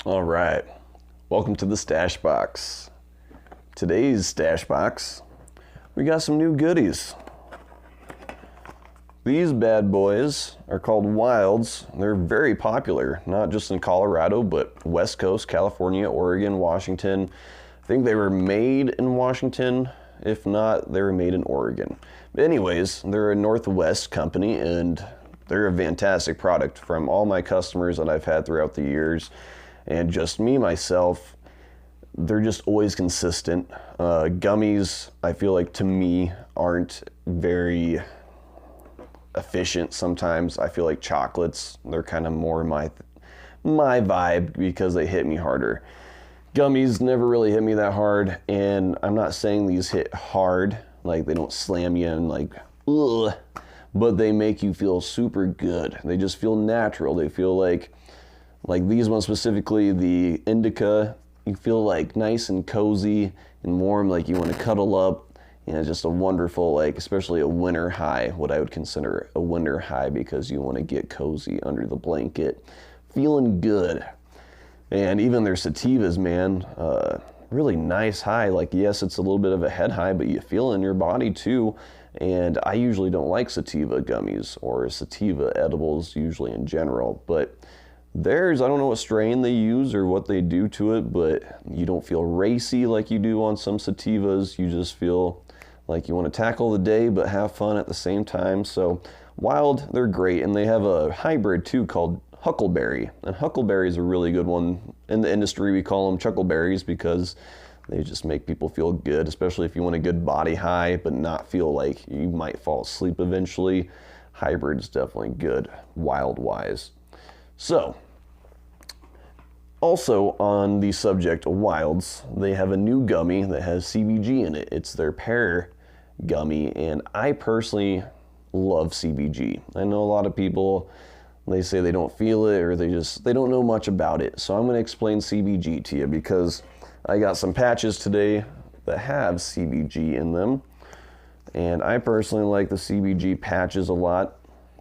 All right, welcome to the Stash Box. Today's Stash Box, we got some new goodies. These bad boys are called Wylds. They're very popular, not just in Colorado, but West Coast, California, Oregon, Washington. I think they were made in Washington. If not, they were made in Oregon. But anyways, they're a Northwest company, and they're a fantastic product from all my customers that I've had throughout the years. And just me, myself, they're just always consistent. Gummies, I feel like to me, aren't very efficient sometimes. I feel like chocolates, they're kind of more my vibe because they hit me harder. Gummies never really hit me that hard, and I'm not saying these hit hard, like they don't slam you and like, ugh, but they make you feel super good. They just feel natural. They feel like these ones specifically, the indica, you feel like nice and cozy and warm, like you want to cuddle up. And it's just a wonderful, like, especially a winter high, what I would consider a winter high, because you want to get cozy under the blanket, feeling good. And even their sativas, man, really nice high. Like, yes, it's a little bit of a head high, but you feel it in your body too. And I usually don't like sativa gummies or sativa edibles usually in general, but theirs, I don't know what strain they use or what they do to it, but you don't feel racy like you do on some sativas. You just feel like you want to tackle the day but have fun at the same time. So Wyld, they're great, and they have a hybrid too called Huckleberry. And Huckleberry is a really good one. In the industry, we call them chuckleberries because they just make people feel good, especially if you want a good body high but not feel like you might fall asleep eventually. Hybrid's definitely good, Wyld-wise. So, also on the subject of Wylds, they have a new gummy that has CBG in it. It's their pear gummy, and I personally love CBG. I know a lot of people, they say they don't feel it or they don't know much about it. So I'm going to explain CBG to you because I got some patches today that have CBG in them. And I personally like the CBG patches a lot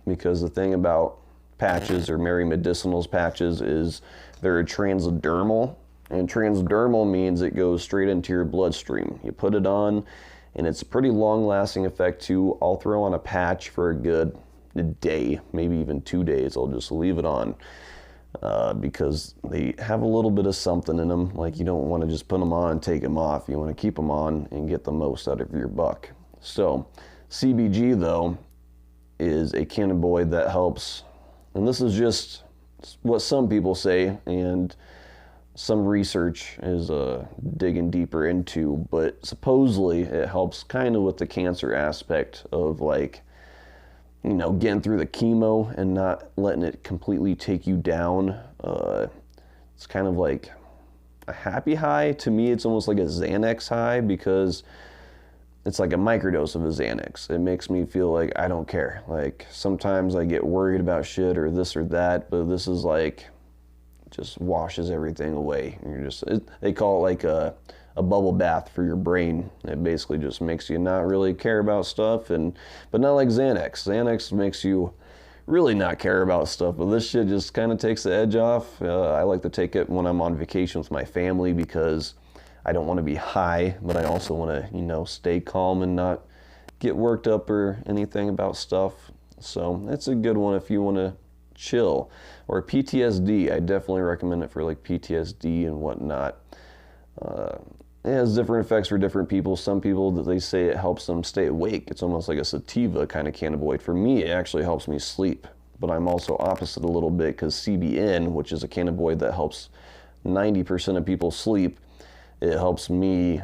because the thing about patches or Mary Medicinal's patches is they're a transdermal, and transdermal means it goes straight into your bloodstream. You put it on and it's a pretty long lasting effect too. I'll throw on a patch for a good day, maybe even 2 days. I'll just leave it on because they have a little bit of something in them. Like, you don't want to just put them on and take them off. You want to keep them on and get the most out of your buck. So CBG though is a cannabinoid that helps. And this is just what some people say, and some research is digging deeper into, but supposedly it helps kind of with the cancer aspect of, like, you know, getting through the chemo and not letting it completely take you down. It's kind of like a happy high. To me, it's almost like a Xanax high because it's like a microdose of a Xanax. It makes me feel like I don't care. Like, sometimes I get worried about shit or this or that, but this is like, just washes everything away. They call it like a bubble bath for your brain. It basically just makes you not really care about stuff, but not like Xanax. Xanax makes you really not care about stuff, but this shit just kind of takes the edge off. I like to take it when I'm on vacation with my family because I don't want to be high, but I also want to, you know, stay calm and not get worked up or anything about stuff. So it's a good one if you want to chill. Or PTSD, I definitely recommend it for like PTSD and whatnot. It has different effects for different people. Some people, they say it helps them stay awake. It's almost like a sativa kind of cannabinoid. For me, it actually helps me sleep. But I'm also opposite a little bit because CBN, which is a cannabinoid that helps 90% of people sleep, it helps me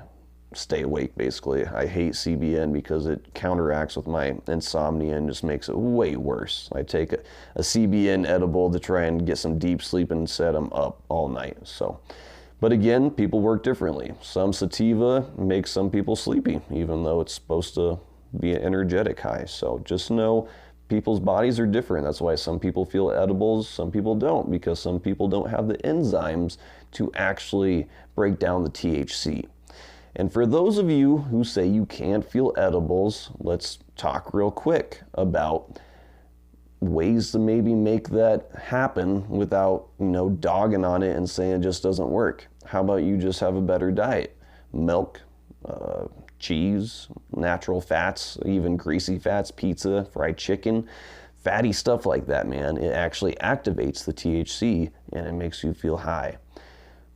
stay awake, basically. I hate CBN because it counteracts with my insomnia and just makes it way worse. I take a CBN edible to try and get some deep sleep and instead I'm up all night. So, but again, people work differently. Some sativa makes some people sleepy, even though it's supposed to be an energetic high. So just know people's bodies are different. That's why some people feel edibles, some people don't, because some people don't have the enzymes to actually break down the THC. And for those of you who say you can't feel edibles, let's talk real quick about ways to maybe make that happen without, dogging on it and saying it just doesn't work. How about you just have a better diet? Milk, cheese, natural fats, even greasy fats, pizza, fried chicken, fatty stuff like that, man. It actually activates the THC and it makes you feel high.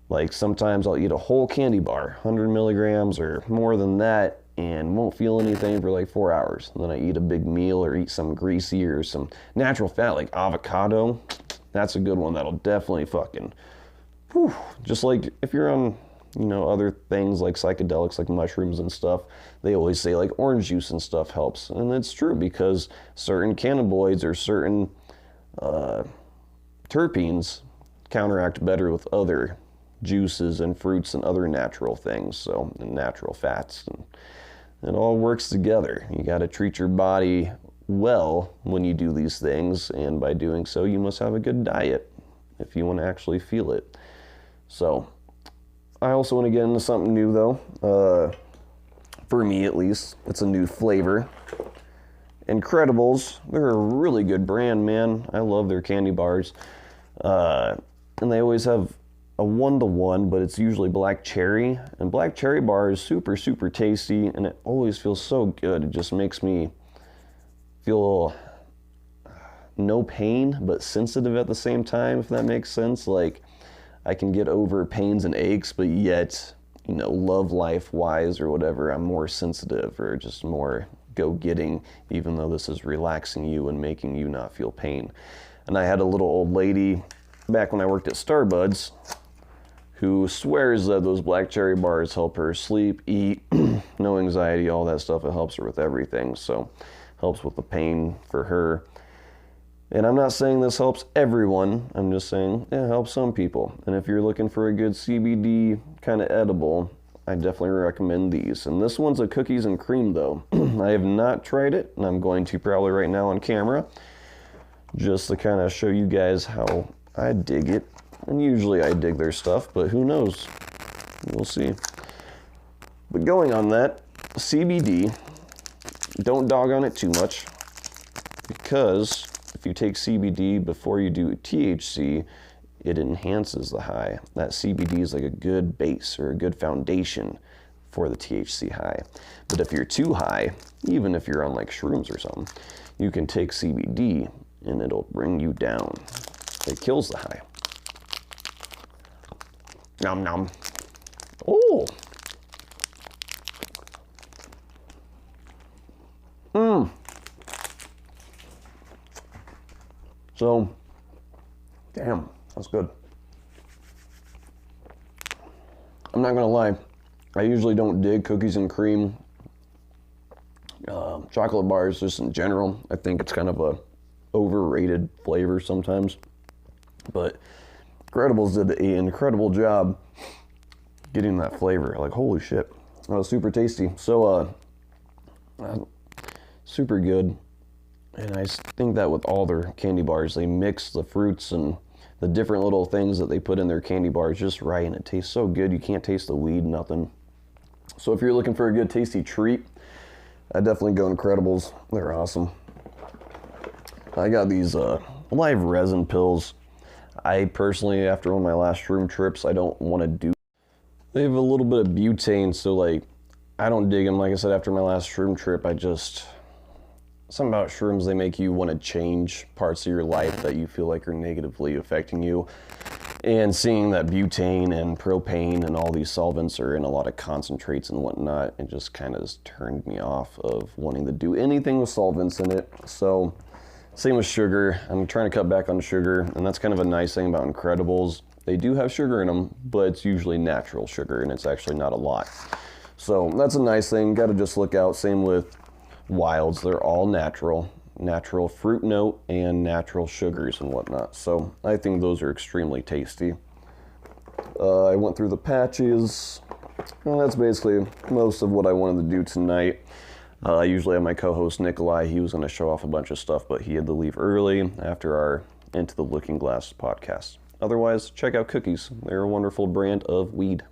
Like sometimes I'll eat a whole candy bar, 100 milligrams or more than that, and won't feel anything for like 4 hours. And then I eat a big meal or eat some greasy or some natural fat like avocado. That's a good one that'll definitely fucking, whew. Just like if you're on, other things like psychedelics like mushrooms and stuff, they always say like orange juice and stuff helps. And it's true because certain cannabinoids or certain terpenes counteract better with other juices and fruits and other natural things, so and natural fats, and it all works together. You got to treat your body well when you do these things, and by doing so you must have a good diet if you want to actually feel it. So I also want to get into something new though, for me at least. It's a new flavor. Incredibles, they're a really good brand, man. I love their candy bars, and they always have a 1-to-1, but it's usually black cherry, and black cherry bar is super, super tasty, and it always feels so good. It just makes me feel no pain, but sensitive at the same time, if that makes sense. Like, I can get over pains and aches, but yet, love life wise or whatever, I'm more sensitive or just more go-getting, even though this is relaxing you and making you not feel pain. And I had a little old lady back when I worked at Starbuds who swears that those black cherry bars help her sleep, eat, no anxiety, all that stuff. It helps her with everything. So helps with the pain for her. And I'm not saying this helps everyone. I'm just saying it helps some people. And if you're looking for a good CBD kind of edible, I definitely recommend these. And this one's a cookies and cream though. I have not tried it, and I'm going to probably right now on camera, just to kind of show you guys how I dig it. And usually I dig their stuff, but who knows? We'll see. But going on that, CBD, don't dog on it too much, because if you take CBD before you do THC, it enhances the high. That CBD is like a good base or a good foundation for the THC high. But if you're too high, even if you're on like shrooms or something, you can take CBD and it'll bring you down. It kills the high. Nom nom. Oh. So, damn, that's good. I'm not gonna lie, I usually don't dig cookies and cream, chocolate bars just in general. I think it's kind of a overrated flavor sometimes, but Incredibles did an incredible job getting that flavor. Like, holy shit, that was super tasty. So, super good. And I think that with all their candy bars, they mix the fruits and the different little things that they put in their candy bars just right, and it tastes so good. You can't taste the weed, nothing. So if you're looking for a good tasty treat, I definitely go Incredibles. They're awesome. I got these live resin pills. I personally, after one of my last shroom trips, I don't want to do. They have a little bit of butane, so like, I don't dig them. Like I said, after my last shroom trip, something about shrooms, they make you want to change parts of your life that you feel like are negatively affecting you. And seeing that butane and propane and all these solvents are in a lot of concentrates and whatnot, it just kind of turned me off of wanting to do anything with solvents in it. So, same with sugar. I'm trying to cut back on sugar, and that's kind of a nice thing about Incredibles. They do have sugar in them, but it's usually natural sugar, and it's actually not a lot. So that's a nice thing. Got to just look out. Same with Wylds. They're all natural fruit note and natural sugars and whatnot. So I think those are extremely tasty. I went through the patches. Well, that's basically most of what I wanted to do tonight. I usually have my co-host Nikolai. He was going to show off a bunch of stuff, but he had to leave early after our Into the Looking Glass podcast. Otherwise, check out Cookies. They're a wonderful brand of weed.